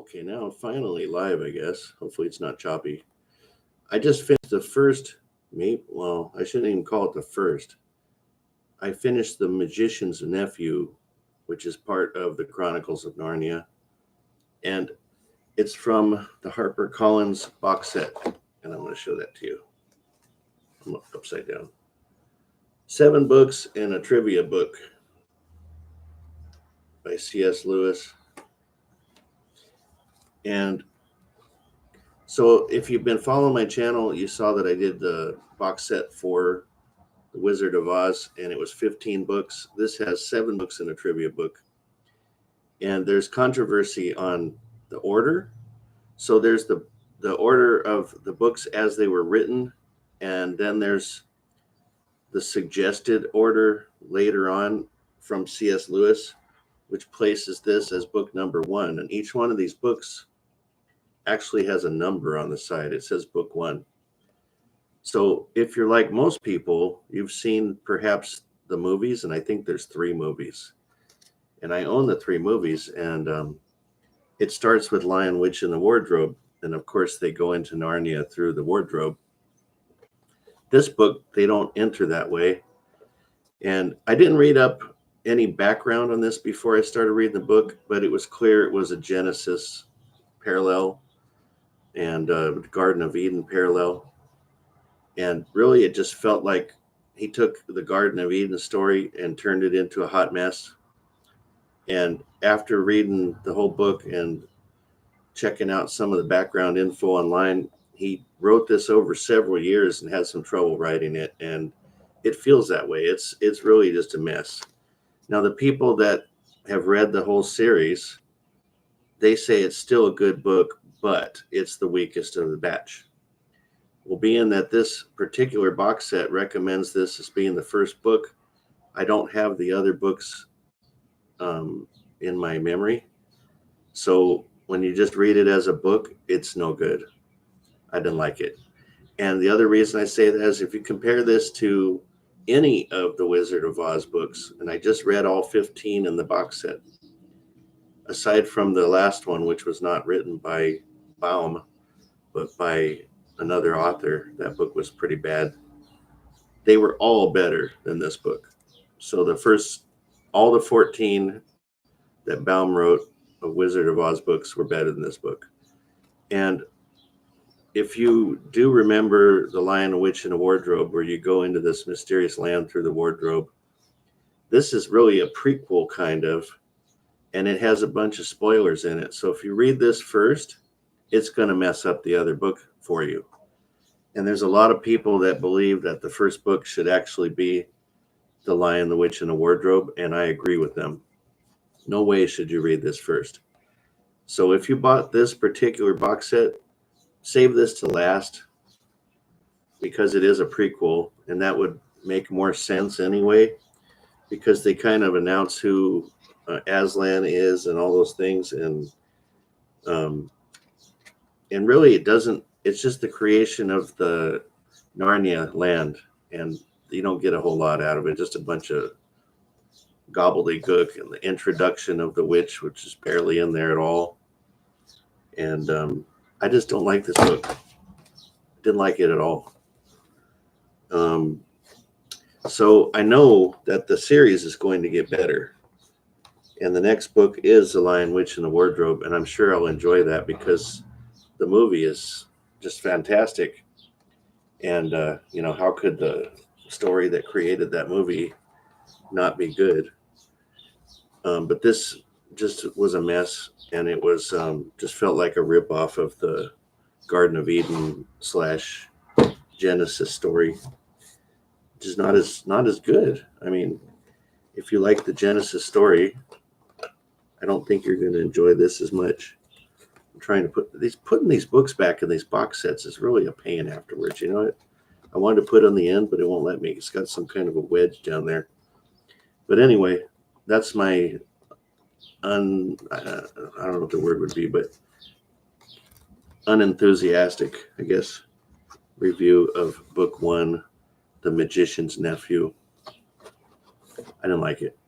Okay, now I'm finally live, I guess. Hopefully it's not choppy. I just finished the first, well, I shouldn't even call it the first. I finished The Magician's Nephew, which is part of the Chronicles of Narnia. And it's from the Harper Collins box set. And I'm going to show that to you. I'm upside down. 7 books and a trivia book by C.S. Lewis. And so if you've been following my channel, you saw that I did the box set for The Wizard of Oz, and it was 15 books. This has 7 books and a trivia book. And there's controversy on the order. So there's the order of the books as they were written, and then there's the suggested order later on from C.S. Lewis, which places this as book number 1. And each one of these books actually has a number on the side. It says book 1. So if you're like most people, you've seen perhaps the movies, and I think there's 3 movies. And I own the 3 movies, and it starts with Lion, Witch, and the Wardrobe. And of course, they go into Narnia through the wardrobe. This book, they don't enter that way. And I didn't read up any background on this before I started reading the book, but it was clear it was a Genesis parallel and Garden of Eden parallel. And really, it just felt like he took the Garden of Eden story and turned it into a hot mess. And after reading the whole book and checking out some of the background info online, he wrote this over several years and had some trouble writing it. And it feels that way. It's really just a mess. Now, the people that have read the whole series, they say it's still a good book, but it's the weakest of the batch. Well, being that this particular box set recommends this as being the first book, I don't have the other books in my memory. So when you just read it as a book, it's no good. I didn't like it. And the other reason I say that is if you compare this to any of the Wizard of Oz books, and I just read all 15 in the box set, aside from the last one, which was not written by Baum, but by another author, that book was pretty bad. They were all better than this book. So all the 14 that Baum wrote of Wizard of Oz books were better than this book. And if you do remember The Lion, the Witch, and the Wardrobe, where you go into this mysterious land through the wardrobe, this is really a prequel kind of, and it has a bunch of spoilers in it. So if you read this first, it's going to mess up the other book for you. And there's a lot of people that believe that the first book should actually be The Lion, the Witch, and the Wardrobe, and I agree with them. No way should you read this first. So if you bought this particular box set, save this to last, because it is a prequel, and that would make more sense anyway, because they kind of announce who Aslan is and all those things, and really it doesn't. It's just the creation of the Narnia land, and you don't get a whole lot out of it. Just a bunch of gobbledygook and the introduction of the witch, which is barely in there at all. And I just don't like this book. Didn't like it at all. So I know that the series is going to get better. And the next book is The Lion, Witch, and the Wardrobe. And I'm sure I'll enjoy that because the movie is just fantastic. And, how could the story that created that movie not be good? But this just was a mess. And it was just felt like a ripoff of the Garden of Eden / Genesis story. Just not as good. I mean, if you like the Genesis story, I don't think you're going to enjoy this as much. I'm trying to putting these books back in these box sets is really a pain afterwards. You know what? I wanted to put on the end, but it won't let me. It's got some kind of a wedge down there. But anyway, that's my I don't know what the word would be, but unenthusiastic, I guess, review of book 1, The Magician's Nephew. I didn't like it.